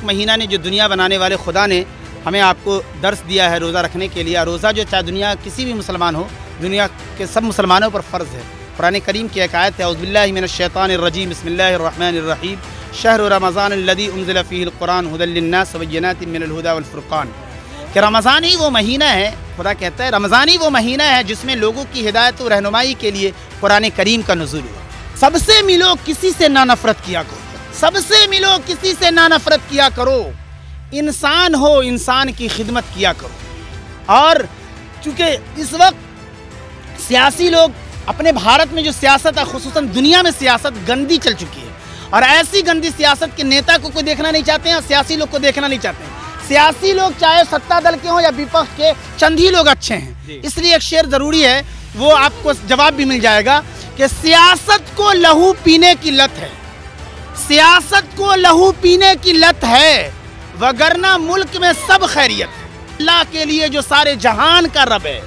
महीना ने जो दुनिया बनाने वाले खुदा ने हमें आपको दर्स दिया है रोज़ा रखने के लिए। रोज़ा जो चाहे दुनिया किसी भी मुसलमान हो, दुनिया के सब मुसलमानों पर फ़र्ज़ है। कुरान करीम की एक आयत है, औज़ुबिल्लाहि मिनश्शैतानिर्रजीम बिस्मिल्लाहिर्रहमानिर्रहीम शहर रमज़ान अल्लज़ी उन्ज़िला फ़ीहिल कुरान हुदल लिन्नास व बय्यिनातिन मिनल हुदा वल फ़ुरक़ान। कि रमज़ान ही वो महीना है, खुदा कहता है रमज़ान ही वो महीना है जिसमें लोगों की हिदायत और रहनुमाई के लिए कुरान करीम का नुज़ूल हुआ। सबसे मिलो, किसी से ना नफ़रत किया करो। सबसे मिलो, किसी से ना नफ़रत किया करो। इंसान हो, इंसान की खिदमत किया करो। और चूँकि इस वक्त सियासी लोग अपने भारत में जो सियासत है, खुसूसन दुनिया में सियासत गंदी चल चुकी है, और ऐसी गंदी सियासत के नेता को कोई देखना नहीं चाहते हैं, सियासी लोग को देखना नहीं चाहते हैं। सियासी लोग चाहे सत्ता दल के हों या विपक्ष के, चंद ही लोग अच्छे हैं। इसलिए एक शेर ज़रूरी है, वो आपको जवाब भी मिल जाएगा कि सियासत को लहू पीने की लत है, सियासत को लहू पीने की लत है, वगरना मुल्क में सब खैरियत है। अल्लाह के लिए जो सारे जहान का रब है,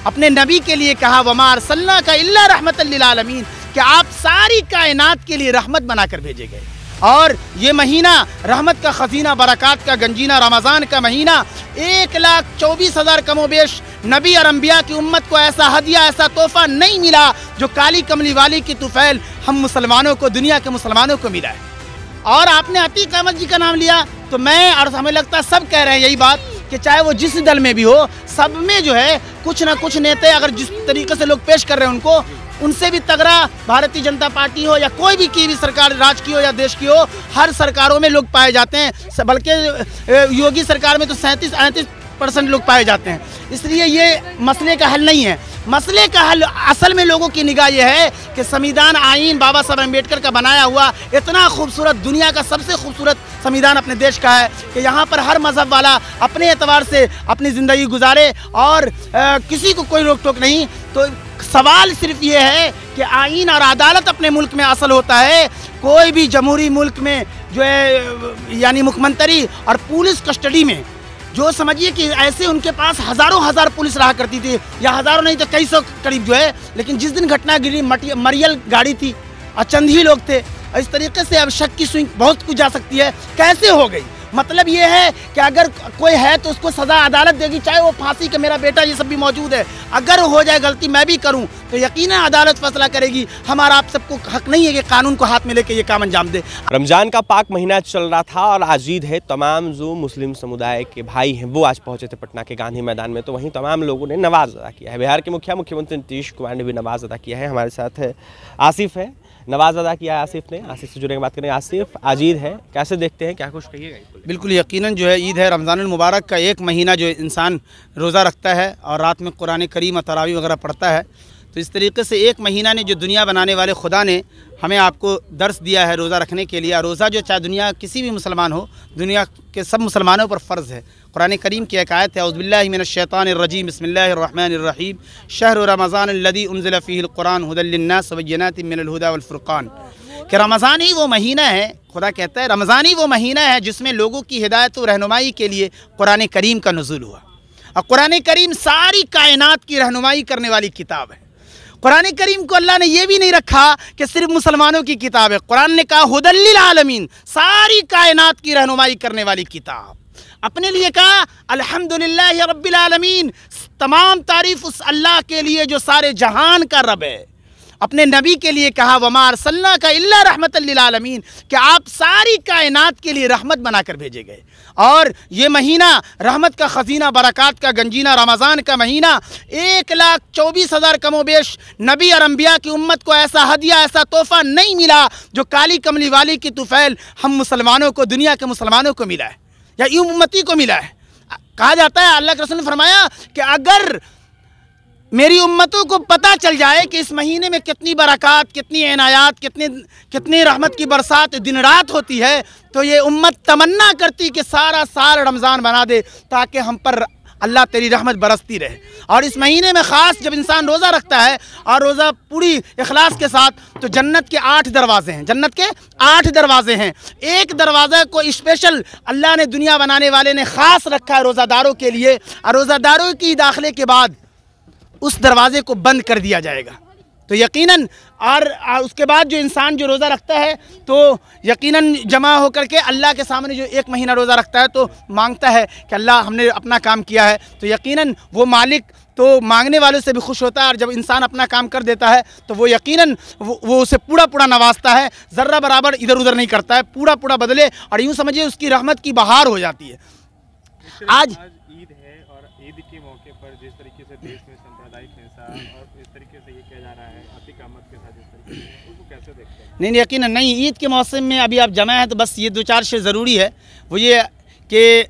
अपने नबी के लिए कहा वमा अरसलनाका इल्ला रहमतल लिल आलमीन, कि आप सारी कायनात के लिए रहमत बनाकर भेजे गए। और ये महीना रहमत का खजीना, बरक़ात का गंजीना, रमज़ान का महीना 1,24,000 कमोबेश नबी और अम्बिया की उम्मत को ऐसा हदिया, ऐसा तोहफ़ा नहीं मिला जो काली कमली वाली की तुफ़ैल हम मुसलमानों को, दुनिया के मुसलमानों को मिला है। और आपने अतीक अहमद जी का नाम लिया, तो मैं और हमें लगता है सब कह रहे हैं यही बात कि चाहे वो जिस दल में भी हो, सब में जो है कुछ ना कुछ नेता अगर जिस तरीके से लोग पेश कर रहे हैं उनको, उनसे भी तगड़ा भारतीय जनता पार्टी हो या कोई भी की भी सरकार, राज्य की हो या देश की हो, हर सरकारों में लोग पाए जाते हैं। बल्कि योगी सरकार में तो 37-38% लोग पाए जाते हैं। इसलिए ये मसले का हल नहीं है। मसले का हल असल में लोगों की निगाह ये है कि संविधान, आईन बाबा साहब अम्बेडकर का बनाया हुआ इतना खूबसूरत, दुनिया का सबसे खूबसूरत संविधान अपने देश का है कि यहाँ पर हर मज़हब वाला अपने एतबार से अपनी ज़िंदगी गुजारे और किसी को कोई रोक टोक नहीं। तो सवाल सिर्फ ये है कि आईन और अदालत अपने मुल्क में असल होता है। कोई भी जमहूरी मुल्क में जो है, यानी मुख्यमंत्री और पुलिस कस्टडी में, जो समझिए कि ऐसे उनके पास हज़ारों हज़ार पुलिस रहा करती थी, या हज़ारों नहीं तो कई सौ करीब जो है। लेकिन जिस दिन घटना गिरी, मरियल गाड़ी थी और चंद ही लोग थे। इस तरीके से अब शक की सुई बहुत कुछ जा सकती है। कैसे हो गई? मतलब ये है कि अगर कोई है तो उसको सज़ा अदालत देगी, चाहे वो फांसी का, मेरा बेटा ये सब भी मौजूद है। अगर हो जाए गलती, मैं भी करूं, तो यकीनन अदालत फैसला करेगी। हमारा आप सबको हक नहीं है कि कानून को हाथ में लेके ये काम अंजाम दे। रमज़ान का पाक महीना चल रहा था और आज ईद है। तमाम जो मुस्लिम समुदाय के भाई हैं वो आज पहुंचे थे पटना के गांधी मैदान में। तो वहीं तमाम लोगों ने नमाज अदा किया है। बिहार के मुख्यमंत्री नीतीश कुमार ने भी नमाज अदा किया है। हमारे साथ है आसिफ है, नमाज अदा किया है आसिफ ने। आसिफ से जुड़ने की बात करें। आसिफ, आज ईद है, कैसे देखते हैं, क्या कुछ कहिएगा? बिल्कुल यकीनन जो है ईद है, रमज़ानुल मुबारक का एक महीना जो इंसान रोज़ा रखता है और रात में कुरान करीम और तरावी वगैरह पढ़ता है। तो इस तरीके से एक महीना ने जो दुनिया बनाने वाले खुदा ने हमें आपको दर्स दिया है रोज़ा रखने के लिए। रोज़ा जो चाहे दुनिया किसी भी मुसलमान हो, दुनिया के सब मुसलमानों पर फ़र्ज़ है। कुरान करीम की एक आयत है, औज़ुबिल्लाहि मिनश्शैतानिर्रजीम बिस्मिल्लाहिर्रहमानिर्रहीम शहर रमज़ान अल्लज़ी उन्ज़िला फ़ीहिल कुरान हुदल लिन्नास व बय्यिनातिन मिनल हुदा वल फ़ुरक़ान। कि रमज़ान ही वो महीना है, खुदा कहता है रमज़ान ही वो महीना है जिसमें लोगों की हिदायत और रहनुमाई के लिए कुरान करीम का नुज़ूल हुआ। और कुरान करीम सारी कायनात की रहनुमाई करने वाली किताब है। कुरान करीम को अल्लाह ने ये भी नहीं रखा कि सिर्फ मुसलमानों की किताब है। कुरान ने कहा हुदल लिल आलमीन, सारी कायनात की रहनुमाई करने वाली किताब। अपने लिए कहा अल्हम्दुलिल्लाहि रब्बिल आलमीन, तमाम तारीफ़ उस अल्लाह के लिए जो सारे जहान का रब है। अपने नबी के लिए कहा वमा अरसलनाका इल्ला रहमतल लिल आलमीन, कि आप सारी कायनात के लिए रहमत बनाकर भेजे गए। और ये महीना रहमत का खजीना, बरक़ात का गंजीना, रमज़ान का महीना 1,24,000 कमोबेश नबी और अम्बिया की उम्मत को ऐसा हदिया, ऐसा तोहफ़ा नहीं मिला जो काली कमली वाली की तुफ़ैल हम मुसलमानों को, दुनिया के मुसलमानों को मिला है, या ये उम्मती को मिला है। कहा जाता है, अल्लाह के रसूल ने फरमाया कि अगर मेरी उम्मतों को पता चल जाए कि इस महीने में कितनी बरक़ात, कितनी इनायात, कितनी रहमत की बरसात दिन रात होती है, तो ये उम्मत तमन्ना करती कि सारा साल रमज़ान बना दे ताकि हम पर अल्लाह तेरी रहमत बरसती रहे। और इस महीने में ख़ास जब इंसान रोज़ा रखता है और रोज़ा पूरी इखलास के साथ, तो जन्नत के 8 दरवाज़े हैं। जन्नत के 8 दरवाज़े हैं। एक दरवाज़ा को स्पेशल अल्लाह ने, दुनिया बनाने वाले ने ख़ास रखा है रोज़ादारों के लिए, और रोज़ादारों की दाखिले के बाद उस दरवाज़े को बंद कर दिया जाएगा। तो यकीनन और उसके बाद जो इंसान जो रोज़ा रखता है तो यकीनन जमा होकर के अल्लाह के सामने जो 1 महीना रोज़ा रखता है तो मांगता है कि अल्लाह हमने अपना काम किया है, तो यकीनन वो मालिक तो मांगने वालों से भी खुश होता है। और जब इंसान अपना काम कर देता है तो वो यकीनन वो उसे पूरा पूरा नवाजता है, ज़र्रा बराबर इधर उधर नहीं करता है, पूरा पूरा बदले और यूँ समझिए उसकी रहमत की बहार हो जाती है। आज ईद है और ईद के मौके पर जिस तरीके से देश में सांप्रदायिक हिंसा और इस तरीके से ये किया जा रहा है अतिक आमद के साथ, इस तरीके से उसको कैसे देखते हैं? नहीं यकीनन नहीं, ईद के मौसम में अभी आप जमा है तो बस ये 2-4 शेर ज़रूरी है, वो ये कि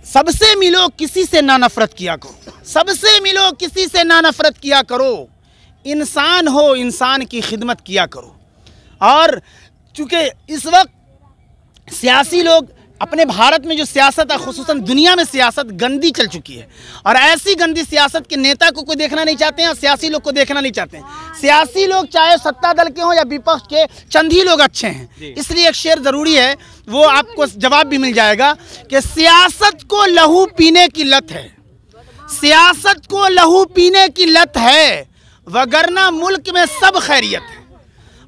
सबसे मिलो किसी से ना नफ़रत किया करो, सबसे मिलो किसी से ना नफ़रत किया करो, इंसान हो इंसान की खिदमत किया करो। और चूँकि इस वक्त सियासी लोग अपने भारत में जो सियासत है, खुसूसन दुनिया में सियासत गंदी चल चुकी है और ऐसी गंदी सियासत के नेता को कोई देखना नहीं चाहते हैं और सियासी लोग को देखना नहीं चाहते हैं। सियासी लोग चाहे सत्ता दल के हों या विपक्ष के, चंद ही लोग अच्छे हैं। इसलिए एक शेर ज़रूरी है, वो आपको जवाब भी मिल जाएगा कि सियासत को लहू पीने की लत है, सियासत को लहू पीने की लत है, वगरना मुल्क में सब खैरियत है।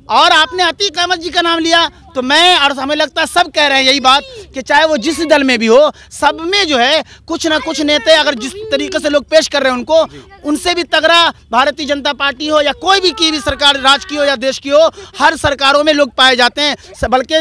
और आपने अतीक अहमद जी का नाम लिया तो मैं और हमें लगता है सब कह रहे हैं यही बात कि चाहे वो जिस दल में भी हो, सब में जो है कुछ ना कुछ नेता अगर जिस तरीके से लोग पेश कर रहे हैं उनको, उनसे भी तगड़ा भारतीय जनता पार्टी हो या कोई भी की भी सरकार, राज्य की हो या देश की हो, हर सरकारों में लोग पाए जाते हैं। बल्कि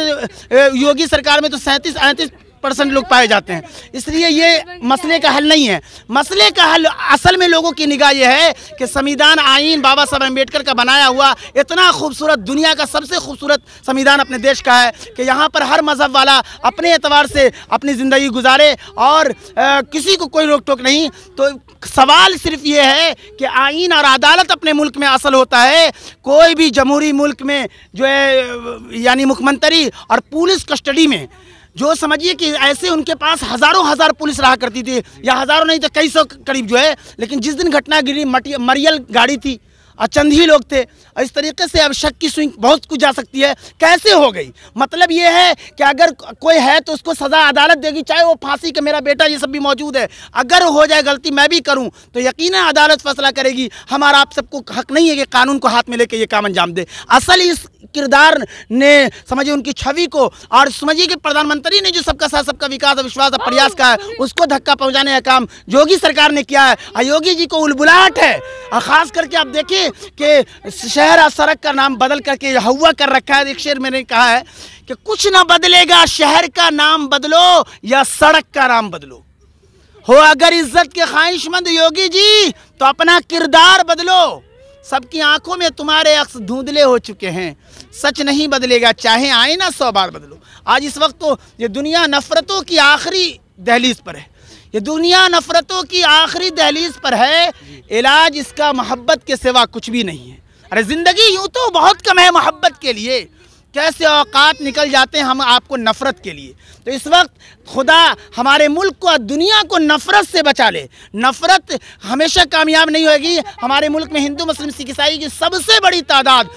योगी सरकार में तो 37-38% लोग पाए जाते हैं। इसलिए ये मसले का हल नहीं है, मसले का हल असल में लोगों की निगाह ये है कि संविधान आईन बाबा साहब अम्बेडकर का बनाया हुआ इतना खूबसूरत, दुनिया का सबसे खूबसूरत संविधान अपने देश का है कि यहाँ पर हर मज़हब वाला अपने एतबार से अपनी ज़िंदगी गुजारे और किसी को कोई रोक टोक नहीं। तो सवाल सिर्फ ये है कि आईन और अदालत अपने मुल्क में असल होता है। कोई भी जमहूरी मुल्क में जो है यानी मुख्यमंत्री और पुलिस कस्टडी में, जो समझिए कि ऐसे उनके पास हज़ारों हज़ार पुलिस रहा करती थी, या हज़ारों नहीं तो कई सौ करीब जो है, लेकिन जिस दिन घटना गिरी मरियल गाड़ी थी और चंद ही लोग थे। और इस तरीके से अब शक की स्विंग बहुत कुछ जा सकती है, कैसे हो गई। मतलब ये है कि अगर कोई है तो उसको सज़ा अदालत देगी, चाहे वो फांसी का, मेरा बेटा ये सब भी मौजूद है। अगर हो जाए गलती मैं भी करूं तो यकीनन अदालत फैसला करेगी। हमारा आप सबको हक नहीं है कि कानून को हाथ में लेके ये काम अंजाम दे। असल इस किरदार ने समझिए उनकी छवि को, और समझिए कि प्रधानमंत्री ने जो सबका साथ सबका विकास और विश्वास और प्रयास का है उसको धक्का पहुंचाने का काम योगी सरकार ने किया है। और योगी जी को उलबुलाहट है। और ख़ास करके आप देखिए कि शहर और सड़क का नाम बदल करके हवा कर रखा है। एक शेर मैंने कहा है कि कुछ ना बदलेगा, शहर का नाम बदलो या सड़क का नाम बदलो। हो अगर इज्जत के ख्वाहिशमंद योगी जी तो अपना किरदार बदलो। सबकी आंखों में तुम्हारे अक्स धुंधले हो चुके हैं, सच नहीं बदलेगा चाहे आए ना 100 बार बदलो। आज इस वक्त तो ये दुनिया नफ़रतों की आखिरी दहलीज पर है, ये दुनिया नफ़रतों की आखिरी दहलीज पर है। इलाज इसका मोहब्बत के सिवा कुछ भी नहीं है। अरे ज़िंदगी यूँ तो बहुत कम है मोहब्बत के लिए, कैसे औकात निकल जाते हैं हम आपको नफ़रत के लिए। तो इस वक्त खुदा हमारे मुल्क को, दुनिया को नफ़रत से बचा ले। नफ़रत हमेशा कामयाब नहीं होगी। हमारे मुल्क में हिंदू, मुस्लिम, सिख, ईसाई की सबसे बड़ी तादाद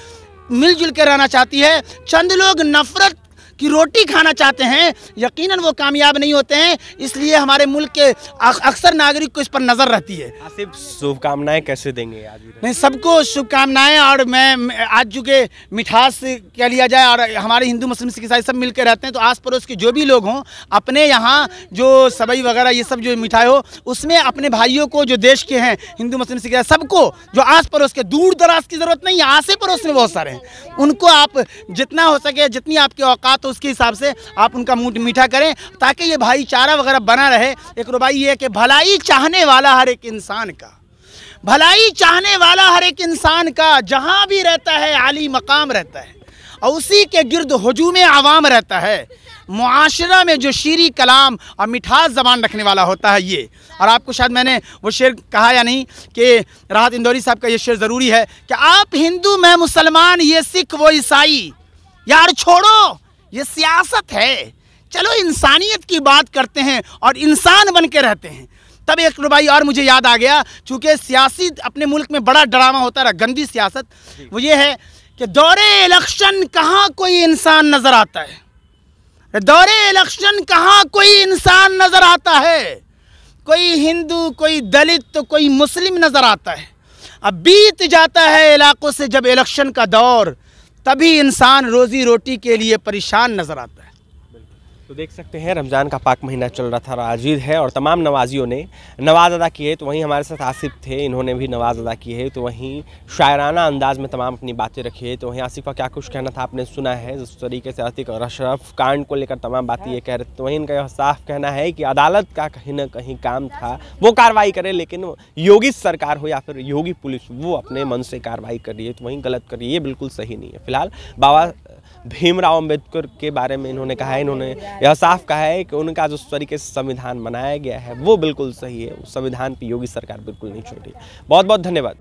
मिलजुल कर रहना चाहती है। चंद लोग नफ़रत की रोटी खाना चाहते हैं, यकीनन वो कामयाब नहीं होते हैं। इसलिए हमारे मुल्क के अक्सर नागरिक को इस पर नज़र रहती है। आसिफ, शुभकामनाएं कैसे देंगे आज? नहीं, सबको शुभकामनाएं। और मैं आज चूँकि मिठास कह लिया जाए और हमारे हिंदू, मुस्लिम, सिख, ईसाई सब मिलकर रहते हैं, तो आस पड़ोस के जो भी लोग हों, अपने यहाँ जो सबई वगैरह ये सब जो मिठाई हो, उसमें अपने भाइयों को जो देश के हैं, हिंदू, मुस्लिम, सिख, ईसाई, सबको जो आस पड़ोस के, दूर दराज की ज़रूरत नहीं है, आसे पड़ोस में बहुत सारे हैं, उनको आप जितना हो सके, जितनी आपकी औकात उसके हिसाब से आप उनका मुंह मीठा करें ताकि ये भाईचारा वगैरह बना रहे। एक रुबाई ये है कि भलाई चाहने वाला हर एक इंसान का, भलाई चाहने वाला हर एक इंसान का जहां भी रहता है आली मकाम रहता है और उसी के गिर्द हुजूम आवाम रहता है। मुआशरा में जो शीरी कलाम और मिठास ज़बान रखने वाला होता है ये। और आपको शायद मैंने वो शेर कहा या नहीं कि राहत इंदौरी साहब का ये शेर ज़रूरी है कि आप हिंदू, मैं मुसलमान, ये सिख वो ईसाई, यार छोड़ो ये सियासत है, चलो इंसानियत की बात करते हैं और इंसान बन के रहते हैं। तब एक रुबाई और मुझे याद आ गया, चूँकि सियासी अपने मुल्क में बड़ा ड्रामा होता रहा, गंदी सियासत, वो ये है कि दौरे इलेक्शन कहाँ कोई इंसान नज़र आता है, दौरे इलेक्शन कहाँ कोई इंसान नज़र आता है। कोई हिंदू, कोई दलित तो कोई मुस्लिम नज़र आता है। अब बीत जाता है इलाकों से जब इलेक्शन का दौर, तभी इंसान रोजी रोटी के लिए परेशान नजर आता है। तो देख सकते हैं रमज़ान का पाक महीना चल रहा था और आजीद है और तमाम नवाजियों ने नमाज अदा की है। तो वहीं हमारे साथ आसिफ थे, इन्होंने भी नमाज अदा की है। तो वहीं शायराना अंदाज में तमाम अपनी बातें रखी है। तो वहीं आसिफ का क्या कुछ कहना था आपने सुना है, जिस तरीके से अतीक और अशरफ कांड को लेकर तमाम बातें ये कह रहे थे। तो वहीं इनका यह साफ कहना है कि अदालत का कहीं ना कहीं काम था वो कार्रवाई करे, लेकिन योगी सरकार हो या फिर योगी पुलिस वो अपने मन से कार्रवाई कर रही है, तो वहीं गलत कर रही है, ये बिल्कुल सही नहीं है। फिलहाल बाबा भीमराव अम्बेडकर के बारे में इन्होंने कहा है, इन्होंने यह साफ कहा है कि उनका जो तरीके से संविधान बनाया गया है वो बिल्कुल सही है, उस संविधान पर योगी सरकार बिल्कुल नहीं छोड़ रही। बहुत बहुत धन्यवाद।